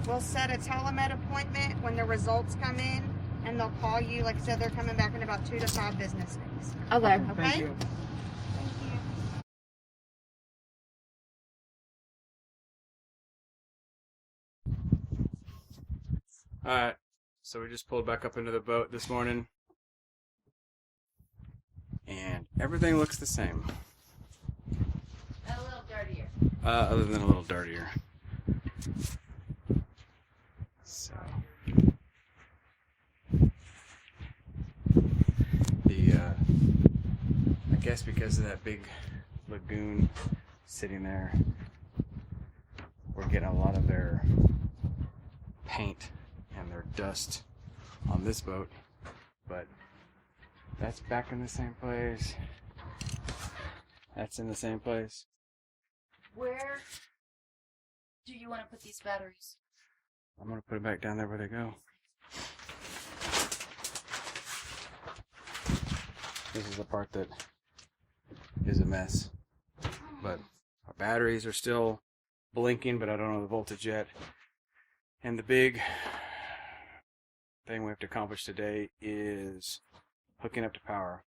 we'll set a telemed appointment when the results come in, and they'll call you. Like I said, they're coming back in about 2 to 5 business days. Okay. Okay? Thank you. Thank you. Alright, so we just pulled back up into the boat this morning, and everything looks the same. A little dirtier. Other than a little dirtier. So, I guess because of that big lagoon sitting there, we're getting a lot of their paint and their dust on this boat, but that's back in the same place. That's in the same place. Where do you want to put these batteries? I'm gonna put it back down there where they go. This is the part that is a mess, but our batteries are still blinking, but I don't know the voltage yet. And the big thing we have to accomplish today is hooking up to power.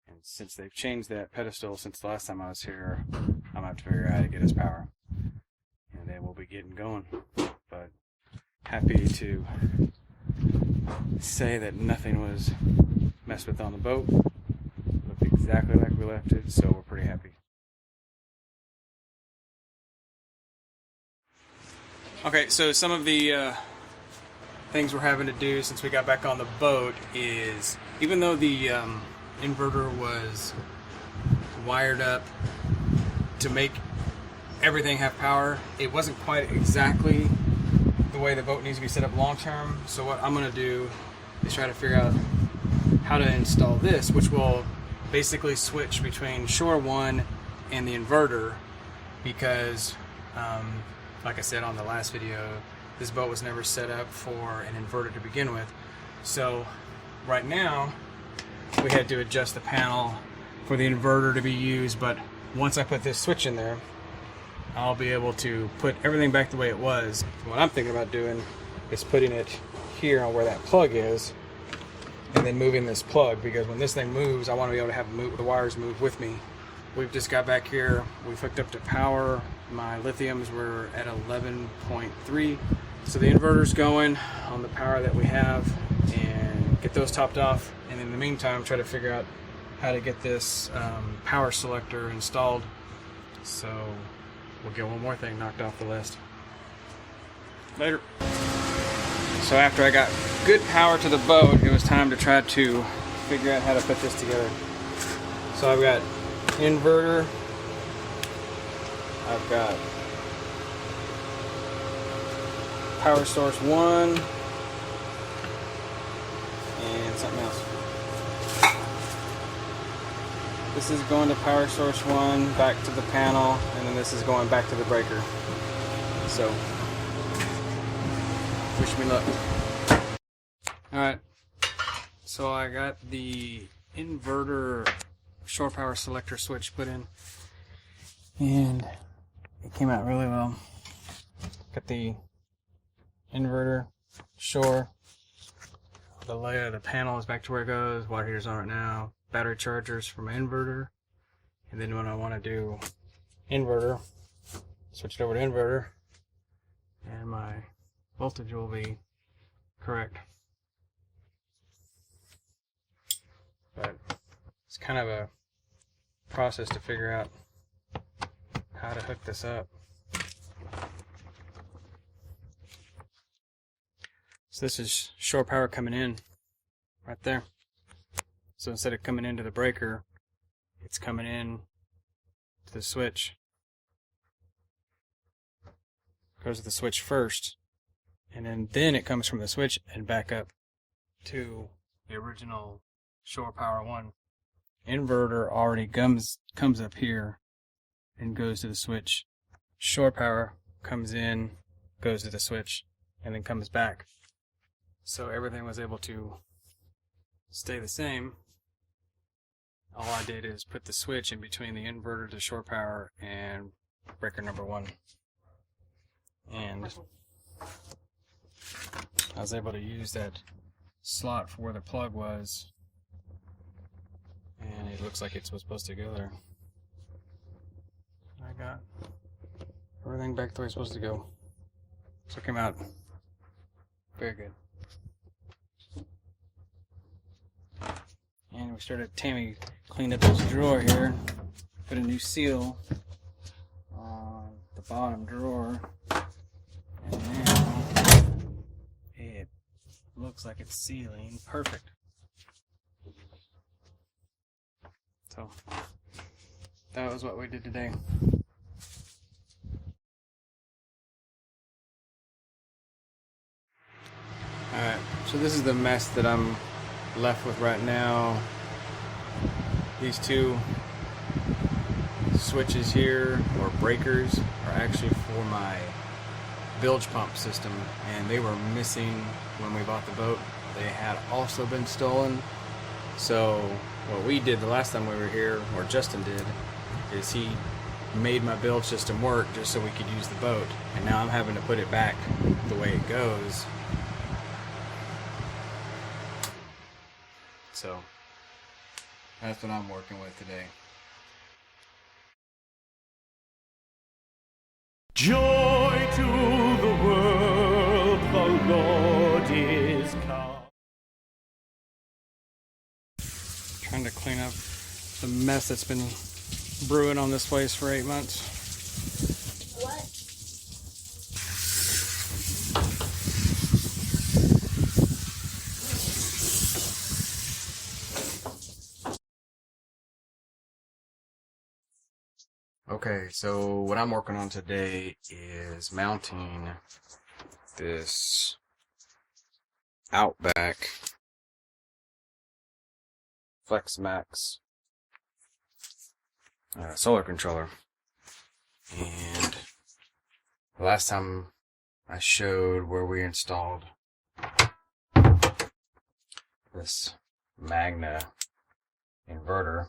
And since they've changed that pedestal since the last time I was here, I'm gonna have to figure out how to get us power. And then we'll be getting going. But happy to say that nothing was messed with on the boat. Looked exactly like we left it, so we're pretty happy. Okay, so some of the things we're having to do since we got back on the boat is, even though the inverter was wired up to make everything have power, it wasn't quite exactly the way the boat needs to be set up long term. So what I'm going to do is try to figure out how to install this, which will basically switch between Shore 1 and the inverter, because like I said on the last video, this boat was never set up for an inverter to begin with. So right now we had to adjust the panel for the inverter to be used, but once I put this switch in there, I'll be able to put everything back the way it was. What I'm thinking about doing is putting it here on where that plug is, and then moving this plug, because when this thing moves, I want to be able to have the wires move with me. We've just got back here, we've hooked up to power. My lithiums were at 11.3, so the inverter's going on the power that we have, and get those topped off, and in the meantime try to figure out how to get this power selector installed, so we'll get one more thing knocked off the list. Later. So after I got good power to the boat, it was time to try to figure out how to put this together. So I've got inverter, I've got power source 1, and something else. This is going to power source 1, back to the panel, and then this is going back to the breaker. So, wish me luck. Alright, so I got the inverter shore power selector switch put in, and it came out really well. Got the inverter, shore, the layout of the panel is back to where it goes, water heater's on right now, battery chargers for my inverter, and then when I want to do inverter, switch it over to inverter, and my voltage will be correct. But it's kind of a process to figure out how to hook this up. So this is shore power coming in right there. So instead of coming into the breaker, it's coming in to the switch. Goes to the switch first, and then it comes from the switch and back up to the original shore power 1. Inverter already comes up here and goes to the switch. Shore power comes in, goes to the switch, and then comes back. So everything was able to stay the same. All I did is put the switch in between the inverter to shore power and breaker number 1. And I was able to use that slot for where the plug was, and it looks like it's supposed to go there. I got everything back the way it's supposed to go. So it came out very good. And we started, Tammy cleaned up this drawer here, put a new seal on the bottom drawer, and now it looks like it's sealing perfect. So that was what we did today. Alright, so this is the mess that I'm left with right now. These two switches here, or breakers, are actually for my bilge pump system, and they were missing when we bought the boat. They had also been stolen. So what we did the last time we were here, or Justin did, is he made my bilge system work just so we could use the boat, and now I'm having to put it back the way it goes. So that's what I'm working with today. Joy to the world, the Lord is come. Trying to clean up the mess that's been brewing on this place for 8 months. What? Okay, so what I'm working on today is mounting this Outback Flex Max solar controller. And the last time I showed where we installed this Magna inverter.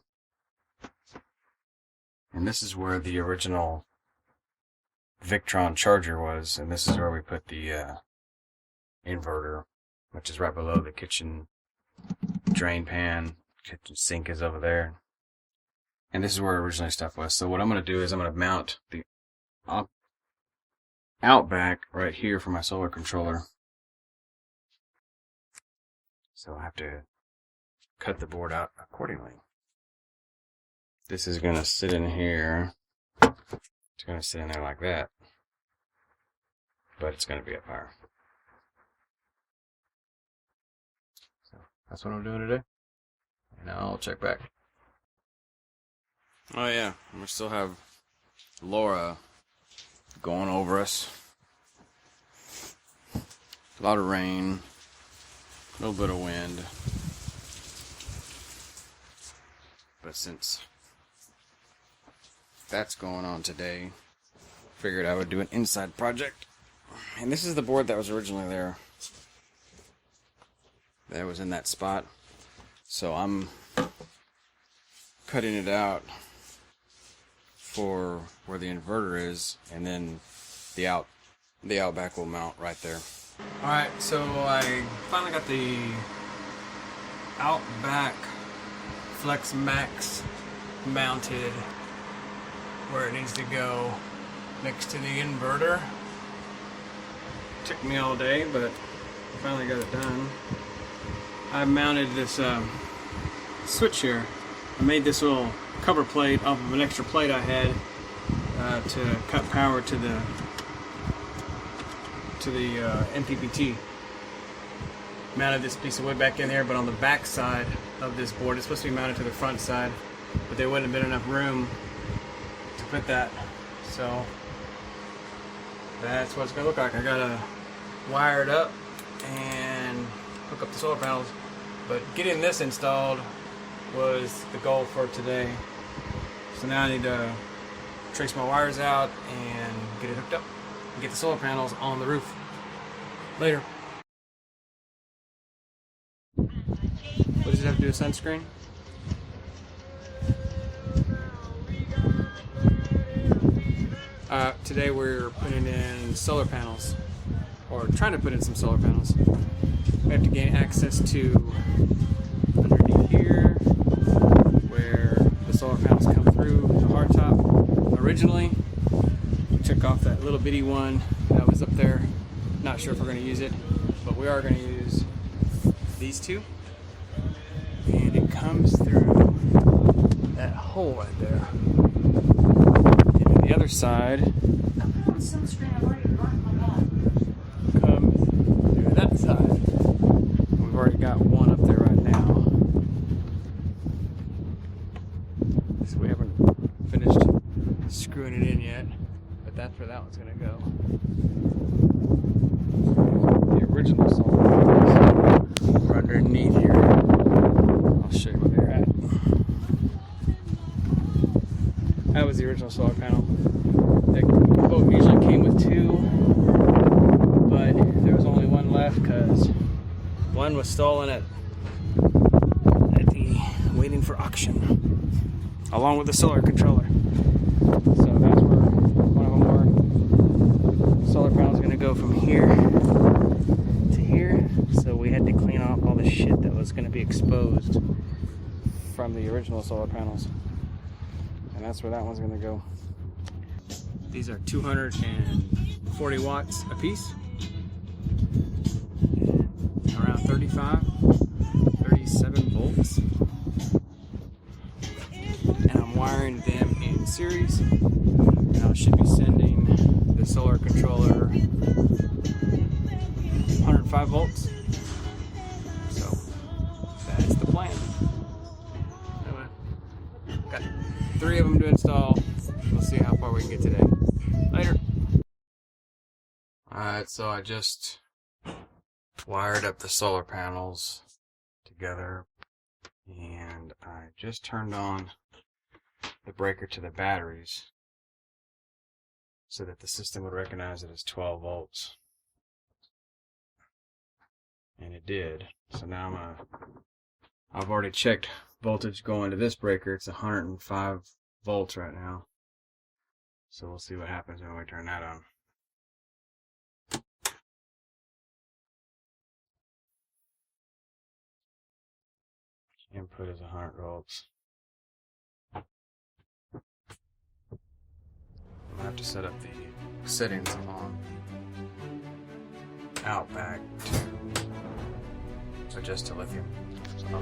And this is where the original Victron charger was, and this is where we put the inverter, which is right below the kitchen drain pan. Kitchen sink is over there. And this is where originally stuff was. So what I'm going to do is I'm going to mount the Outback right here for my solar controller. So I have to cut the board out accordingly. This is going to sit in here. It's going to sit in there like that. But it's going to be up higher. So that's what I'm doing today. And I'll check back. Oh yeah, we still have Laura going over us. A lot of rain. A little bit of wind. But since that's going on today, figured I would do an inside project. And this is the board that was originally there. That was in that spot. So I'm cutting it out for where the inverter is, and then the Outback will mount right there. Alright, so I finally got the Outback Flex Max mounted where it needs to go, next to the inverter. Took me all day, but finally got it done. I mounted this switch here. I made this little cover plate off of an extra plate I had to cut power to the MPPT. Mounted this piece of wood back in there, but on the back side of this board, it's supposed to be mounted to the front side, but there wouldn't have been enough room to put that. So that's what it's gonna look like. I gotta wire it up and hook up the solar panels, but getting this installed was the goal for today. So now I need to trace my wires out and get it hooked up and get the solar panels on the roof. Later. What does it have to do with sunscreen? Today we're putting in solar panels, or trying to put in some solar panels. We have to gain access to underneath here where the solar panels come through the hardtop. Originally, we took off that little bitty one that was up there. Not sure if we're going to use it, but we are going to use these two. And it comes through that hole right there. And on the other side Sunscreen, I've already burnt my hand. comes through that side. We've already got one up there right now. So we haven't finished screwing it in yet, but that's where that one's going to go. The original solar panels are underneath here. I'll show you where they're at. That was the original solar panel. The boat usually came with two, but there was only one left because one was stolen at the waiting for auction, along with the solar controller. So that's where one of them were. Solar panel is going to go from here to here. So we had to clean off all the shit that was going to be exposed from the original solar panels. And that's where that one's going to go. These are 240 watts a piece. Around 37 volts. And I'm wiring them in series. And I should be sending the solar controller 105 volts. So that is the plan. Anyway, got 3 of them to install. We'll see how far we can get today. Later. Alright, so I just wired up the solar panels together, and I just turned on the breaker to the batteries so that the system would recognize it as 12 volts. And it did. So now I've already checked voltage going to this breaker. It's 105 volts right now. So we'll see what happens when we turn that on. Input is 100 volts. I'm gonna have to set up the settings on Outback to adjust to lithium. So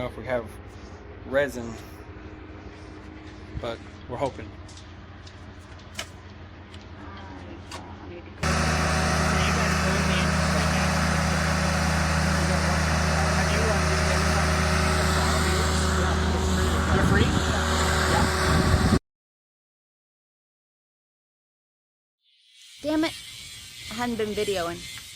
know if we have resin, but we're hoping. Damn it. I hadn't been videoing.